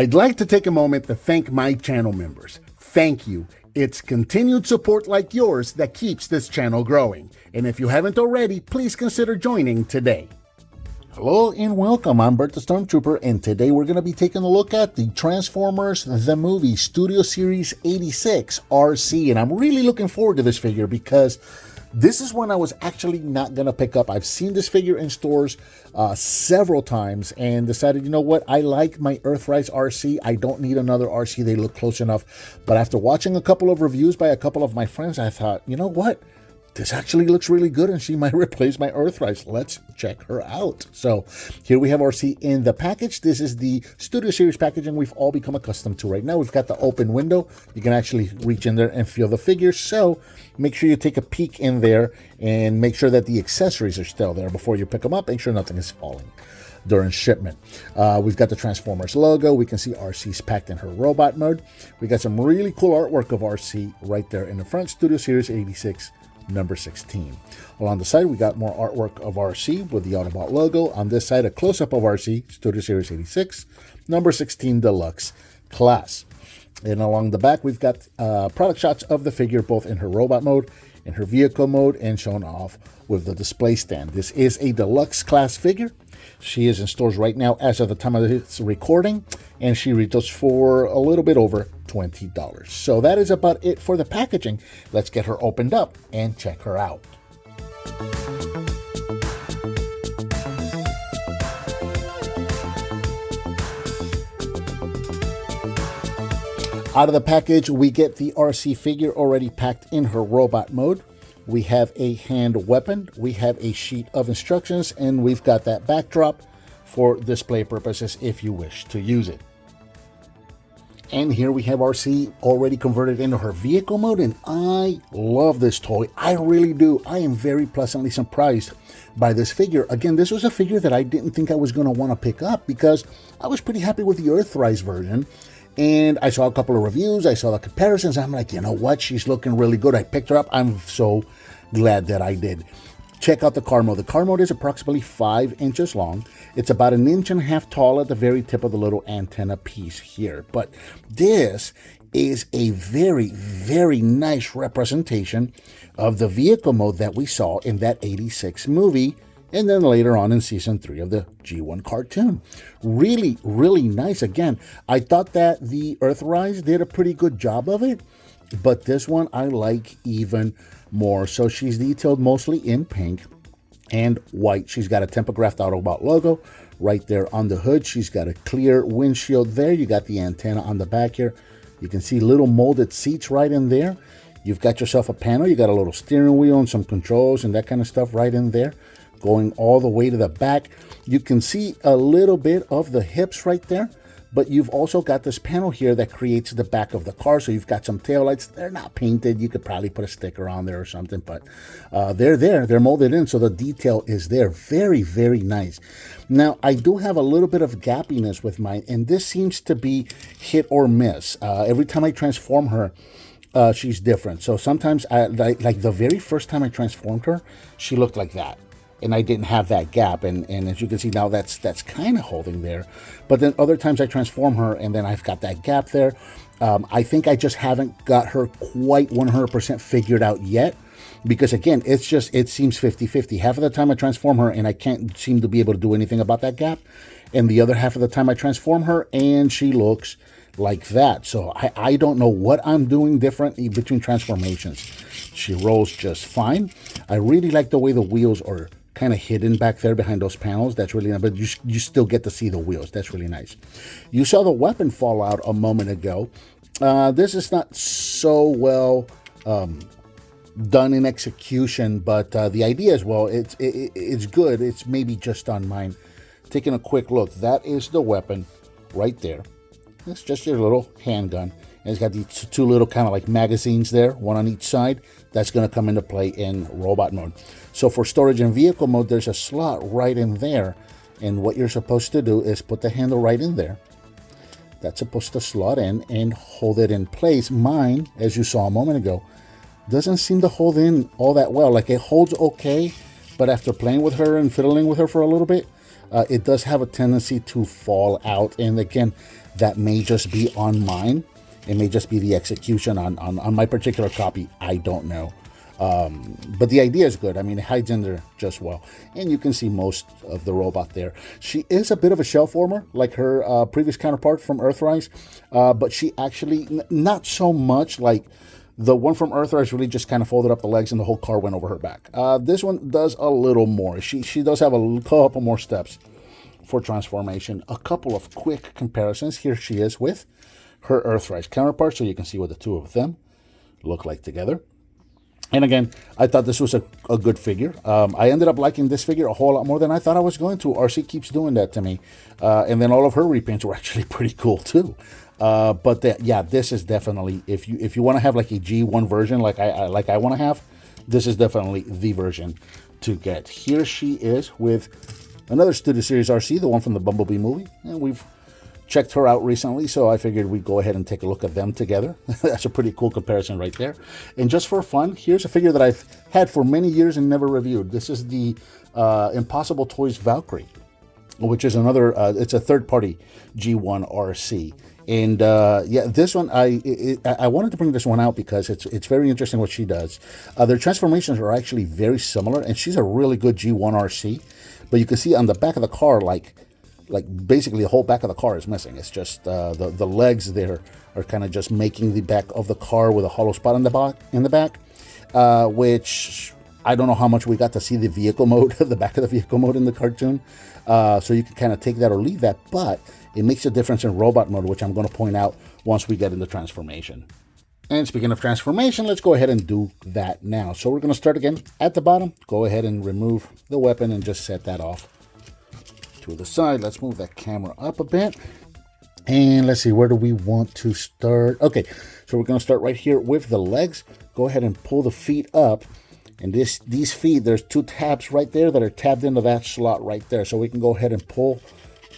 I'd like to take a moment to thank my channel members. Thank you. It's continued support like yours that keeps this channel growing. And if you haven't already, please consider joining today. Hello and welcome, I'm Bert the Stormtrooper, and today we're going to be taking a look at the Transformers The Movie Studio Series 86 RC, and I'm really looking forward to this figure because this is one I was actually not going to pick up. I've seen this figure in stores several times and decided, you know what, I like my Earthrise RC. I don't need another RC. They look close enough. But after watching a couple of reviews by a couple of my friends, I thought, you know what? This actually looks really good and she might replace my Earthrise. Let's check her out. So here we have RC in the package. This is the Studio Series packaging we've all become accustomed to right now. We've got the open window. You can actually reach in there and feel the figure. So make sure you take a peek in there and make sure that the accessories are still there before you pick them up. Make sure nothing is falling during shipment. We've got the Transformers logo. We can see RC's packed in her robot mode. We got some really cool artwork of RC right there in the front. Studio Series 86. Number 16. Along the side, we got more artwork of RC with the Autobot logo. On this side, a close-up of RC, Studio Series 86, number 16 Deluxe Class. And along the back, we've got product shots of the figure, both in her robot mode, in her vehicle mode, and shown off with the display stand. This is a Deluxe Class figure. She is in stores right now as of the time of this recording, and she retails for a little bit over $20. So that is about it for the packaging. Let's get her opened up and check her out. Out of the package, we get the RC figure already packed in her robot mode. We have a hand weapon, we have a sheet of instructions, and we've got that backdrop for display purposes if you wish to use it. And here we have RC already converted into her vehicle mode, and I love this toy. I really do. I am very pleasantly surprised by this figure. Again, this was a figure that I didn't think I was going to want to pick up because I was pretty happy with the Earthrise version. And I saw a couple of reviews, I saw the comparisons, I'm like, you know what, she's looking really good. I picked her up, I'm so glad that I did. Check out the car mode. The car mode is approximately 5 inches long. It's about 1.5 inches tall at the very tip of the little antenna piece here. But this is a very, very nice representation of the vehicle mode that we saw in that 86 movie, and then later on in season 3 of the G1 cartoon. Really, really nice. Again, I thought that the Earthrise did a pretty good job of it, but this one I like even more. So she's detailed mostly in pink and white. She's got a Tempograph Autobot logo right there on the hood. She's got a clear windshield there. You got the antenna on the back here. You can see little molded seats right in there. You've got yourself a panel. You got a little steering wheel and some controls and that kind of stuff right in there. Going all the way to the back. You can see a little bit of the hips right there, but you've also got this panel here that creates the back of the car. So you've got some taillights. They're not painted. You could probably put a sticker on there or something, but they're there. They're molded in, so the detail is there. Very, very nice. Now, I do have a little bit of gappiness with mine, and this seems to be hit or miss. Every time I transform her, she's different. So sometimes, like the very first time I transformed her, she looked like that. And I didn't have that gap, and as you can see now, that's kind of holding there. But then other times I transform her, and then I've got that gap there. I think I just haven't got her quite 100% figured out yet, because again, it seems 50-50. Half of the time I transform her, and I can't seem to be able to do anything about that gap, and the other half of the time I transform her, and she looks like that. So I don't know what I'm doing different between transformations. She rolls just fine. I really like the way the wheels are kind of hidden back there behind those panels. That's really nice, but you still get to see the wheels. That's really nice. You saw the weapon fall out a moment ago. This is not so well done in execution, but the idea is, well, it's good. It's maybe just on mine. Taking a quick look, that is the weapon right there. It's just your little handgun. And it's got these two little kind of like magazines there, one on each side. That's going to come into play in robot mode. So for storage and vehicle mode, there's a slot right in there. And what you're supposed to do is put the handle right in there. That's supposed to slot in and hold it in place. Mine, as you saw a moment ago, doesn't seem to hold in all that well. Like, it holds okay, but after playing with her and fiddling with her for a little bit, It does have a tendency to fall out, and again, that may just be on mine. It may just be the execution on my particular copy. I don't know. But the idea is good. I mean, it hides in there just well. And you can see most of the robot there. She is a bit of a shell former, like her previous counterpart from Earthrise. But she actually, not so much like the one from Earthrise, really just kind of folded up the legs and the whole car went over her back. This one does a little more. She does have a couple more steps for transformation. A couple of quick comparisons. Here she is with her Earthrise counterpart, so you can see what the two of them look like together. And again, I thought this was a good figure. I ended up liking this figure a whole lot more than I thought I was going to. RC keeps doing that to me. And then all of her repaints were actually pretty cool too. Yeah, this is definitely, if you want to have like a G1 version like I want to have, this is definitely the version to get. Here she is with another Studio Series RC, the one from the Bumblebee movie. And we've checked her out recently, so I figured we'd go ahead and take a look at them together. That's a pretty cool comparison right there. And just for fun, here's a figure that I've had for many years and never reviewed. This is the Impossible Toys Valkyrie, which is another, it's a third-party G1 RC. And yeah, this one, I wanted to bring this one out because it's very interesting what she does. Their transformations are actually very similar, and she's a really good G1 RC. But you can see on the back of the car, like basically the whole back of the car is missing. It's just the legs there are kind of just making the back of the car with a hollow spot in the back, which I don't know how much we got to see the vehicle mode, the back of the vehicle mode in the cartoon. So you can kind of take that or leave that, but it makes a difference in robot mode, which I'm going to point out once we get into transformation. And speaking of transformation, let's go ahead and do that now. So we're going to start again at the bottom. Go ahead and remove the weapon and just set that off to the side. Let's move that camera up a bit. And let's see, where do we want to start? Okay, so we're going to start right here with the legs. Go ahead and pull the feet up. And these feet, there's two tabs right there that are tabbed into that slot right there. So we can go ahead and pull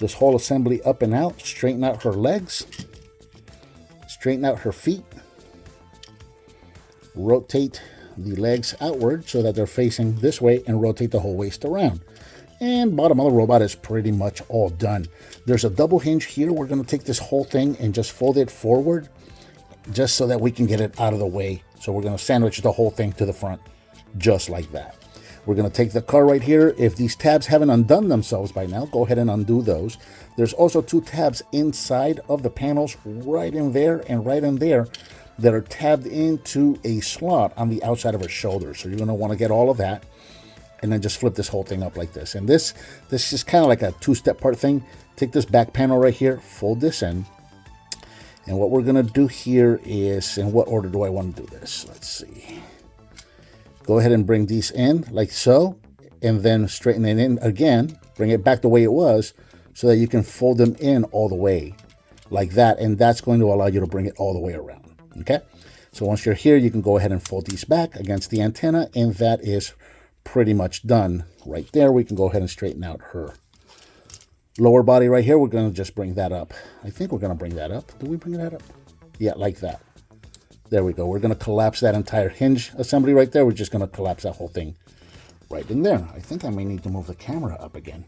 this whole assembly up and out, straighten out her legs, straighten out her feet, rotate the legs outward so that they're facing this way, and rotate the whole waist around. And bottom of the robot is pretty much all done. There's a double hinge here. We're going to take this whole thing and just fold it forward just so that we can get it out of the way. So we're going to sandwich the whole thing to the front just like that. We're going to take the car right here. If these tabs haven't undone themselves by now, go ahead and undo those. There's also two tabs inside of the panels right in there and right in there that are tabbed into a slot on the outside of her shoulder. So you're going to want to get all of that and then just flip this whole thing up like this. And this is kind of like a two-step part thing. Take this back panel right here, fold this in. And what we're going to do here is, in what order do I want to do this? Let's see. Go ahead and bring these in like so, and then straighten it in again. Bring it back the way it was so that you can fold them in all the way like that. And that's going to allow you to bring it all the way around. Okay? So once you're here, you can go ahead and fold these back against the antenna, and that is pretty much done right there. We can go ahead and straighten out her lower body right here. We're going to just bring that up. I think we're going to bring that up. Do we bring that up? Yeah, like that. There we go. We're going to collapse that entire hinge assembly right there. We're just going to collapse that whole thing right in there. I think I may need to move the camera up again.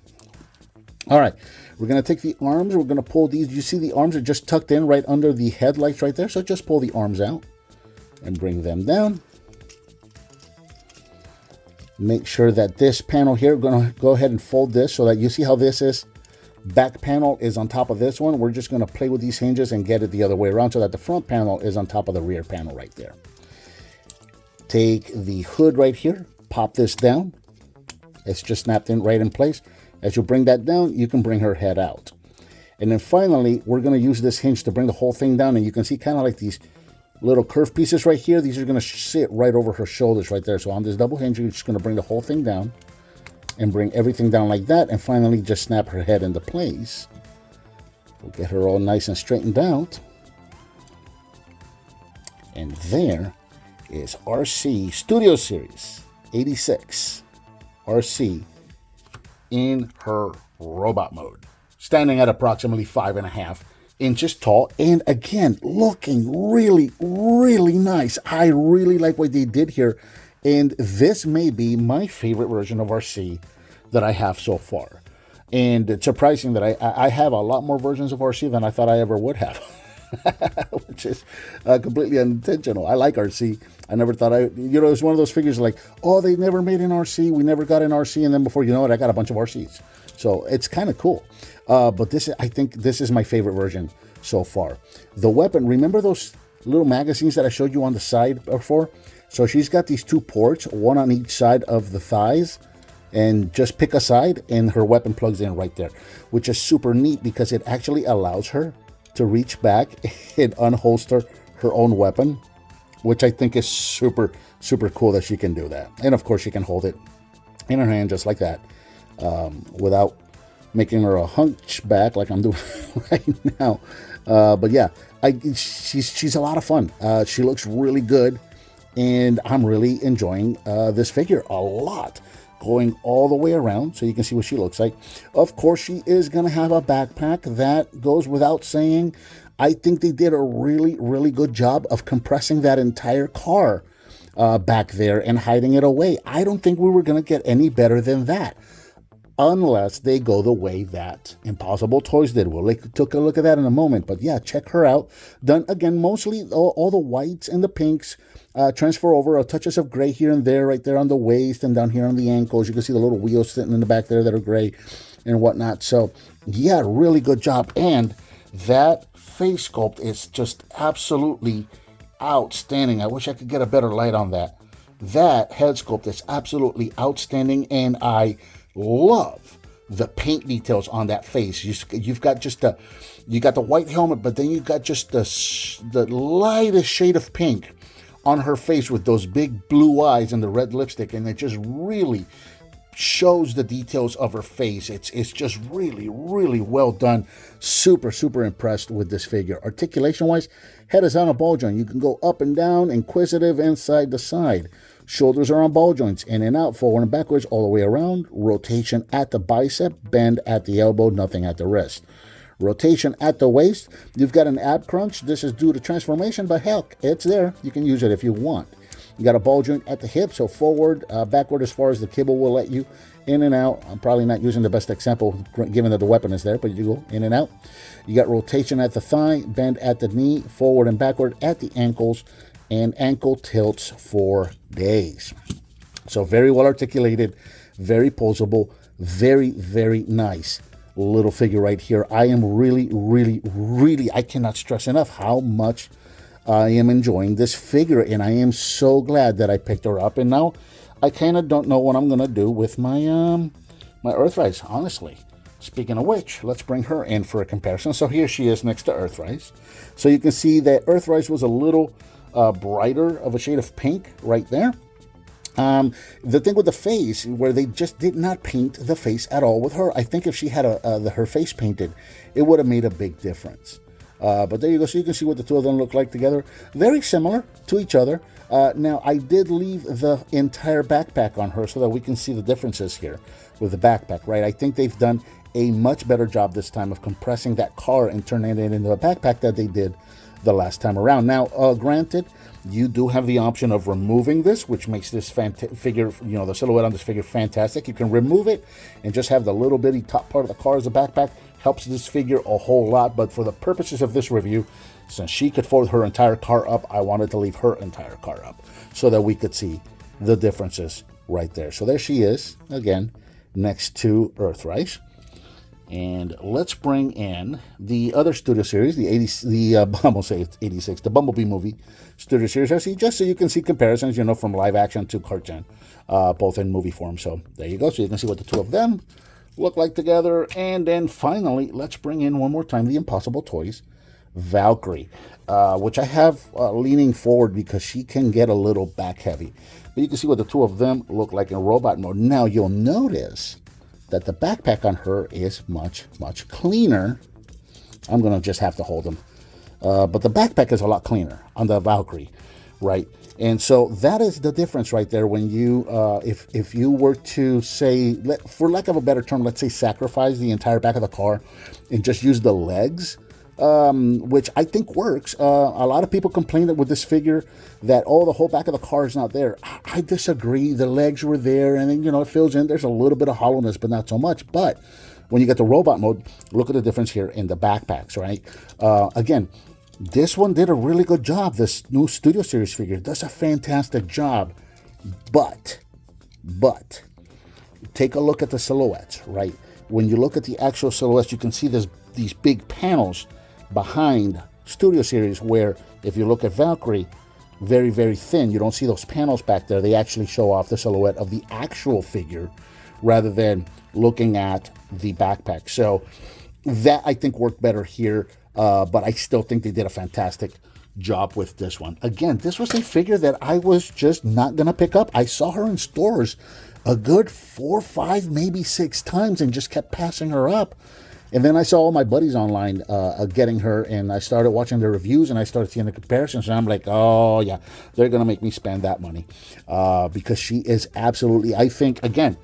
All right. We're going to take the arms. We're going to pull these. You see the arms are just tucked in right under the headlights right there. So just pull the arms out and bring them down. Make sure that this panel here, we're going to go ahead and fold this so that you see how this is. Back panel is on top of this one. We're just going to play with these hinges and get it the other way around so that the front panel is on top of the rear panel right there. Take the hood right here, pop this down. It's just snapped in right in place. As you bring that down, you can bring her head out. And then finally, we're going to use this hinge to bring the whole thing down. And you can see kind of like these little curved pieces right here. These are going to sit right over her shoulders right there. So on this double hinge, you're just going to bring the whole thing down and bring everything down like that. And finally, just snap her head into place. We'll get her all nice and straightened out. And there is RC Studio Series 86 RC in her robot mode, standing at approximately 5.5 inches tall, and again looking really, really nice. I really like what they did here, and this may be my favorite version of RC that I have so far. And it's surprising that I have a lot more versions of RC than I thought I ever would have. Which is completely unintentional. I like RC. I never thought it's one of those figures like, oh, they never made an RC. We never got an RC. And then before you know it, I got a bunch of RCs. So it's kind of cool. But I think this is my favorite version so far. The weapon, remember those little magazines that I showed you on the side before? So she's got these 2 ports, one on each side of the thighs, and just pick a side and her weapon plugs in right there, which is super neat because it actually allows her to reach back and unholster her own weapon, which I think is super, super cool that she can do that. And of course, she can hold it in her hand just like that, without making her a hunchback like I'm doing right now. But yeah, she's a lot of fun. She looks really good, and I'm really enjoying this figure a lot. Going all the way around so you can see what she looks like. Of course, she is going to have a backpack. That goes without saying. I think they did a really, really good job of compressing that entire car back there and hiding it away. I don't think we were going to get any better than that, unless they go the way that Impossible Toys did. We'll take a look at that in a moment. But yeah, check her out. Done again, mostly all the whites and the pinks. Transfer over, touches of gray here and there, right there on the waist and down here on the ankles. You can see the little wheels sitting in the back there that are gray and whatnot. So yeah, really good job. And that face sculpt is just absolutely outstanding. I wish I could get a better light on that. That head sculpt is absolutely outstanding, and I love the paint details on that face. You've got just you got the white helmet, but then you've got just the lightest shade of pink on her face with those big blue eyes and the red lipstick, and it just really shows the details of her face. It's just really, really well done. Super, super impressed with this figure. Articulation-wise, head is on a ball joint. You can go up and down, inquisitive, and side to side. Shoulders are on ball joints, in and out, forward and backwards, all the way around. Rotation at the bicep, bend at the elbow, nothing at the wrist. Rotation at the waist. You've got an ab crunch. This is due to transformation, but heck, it's there. You can use it if you want. You got a ball joint at the hip, so forward, backward as far as the kibble will let you, in and out. I'm probably not using the best example given that the weapon is there, but you go in and out. You got rotation at the thigh, bend at the knee, forward and backward at the ankles, and ankle tilts for days. So very well articulated, very posable, very, very nice little figure right here. I am really, really, really, I cannot stress enough how much I am enjoying this figure, and I am so glad that I picked her up. And now I kind of don't know what I'm gonna do with my my Earthrise, honestly. Speaking of which, let's bring her in for a comparison. So here she is next to Earthrise. So you can see that Earthrise was a little brighter of a shade of pink right there. The thing with the face, where they just did not paint the face at all with her. I think if she had her face painted, it would have made a big difference. But there you go. So you can see what the two of them look like together. Very similar to each other. Now, I did leave the entire backpack on her so that we can see the differences here with the backpack, right? I think they've done a much better job this time of compressing that car and turning it into a backpack that they did the last time around. Now, granted, you do have the option of removing this, which makes this figure, the silhouette on this figure fantastic. You can remove it and just have the little bitty top part of the car as a backpack. Helps this figure a whole lot, but for the purposes of this review, since she could fold her entire car up, I wanted to leave her entire car up so that we could see the differences right there. So there she is, again, next to Earthrise. And let's bring in the other Studio Series, the Bumblebee movie Studio Series RC, just so you can see comparisons, from live action to cartoon, both in movie form. So there you go. So you can see what the two of them look like together. And then finally, let's bring in one more time the Impossible Toys Valkyrie, which I have leaning forward because she can get a little back heavy. But you can see what the two of them look like in robot mode. Now you'll notice that the backpack on her is much, much cleaner. I'm going to just have to hold them. But the backpack is a lot cleaner on the Valkyrie, right? And so that is the difference right there when you, if you were to say, for lack of a better term, let's say sacrifice the entire back of the car and just use the legs, which I think works. A lot of people complain that with this figure that, the whole back of the car is not there. I disagree. The legs were there, and then, it fills in. There's a little bit of hollowness, but not so much. But when you get the robot mode, look at the difference here in the backpacks, right? Again, this one did a really good job. This new Studio Series figure does a fantastic job. But, take a look at the silhouettes, right? When you look at the actual silhouettes, you can see these big panels behind Studio Series, where if you look at Valkyrie, very, very thin. You don't see those panels back there. They actually show off the silhouette of the actual figure rather than looking at the backpack. So that, I think, worked better here, but I still think they did a fantastic job with this one. Again, this was a figure that I was just not going to pick up. I saw her in stores a good 4, 5, maybe 6 times and just kept passing her up. And then I saw all my buddies online getting her, and I started watching the reviews, and I started seeing the comparisons, and I'm like, oh, yeah, they're going to make me spend that money because she is absolutely, I think, again,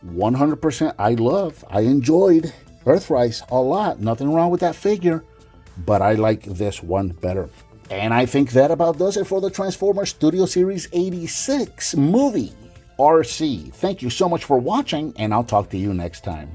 100% I enjoyed Earthrise a lot. Nothing wrong with that figure, but I like this one better. And I think that about does it for the Transformers Studio Series 86 movie, ARCEE. Thank you so much for watching, and I'll talk to you next time.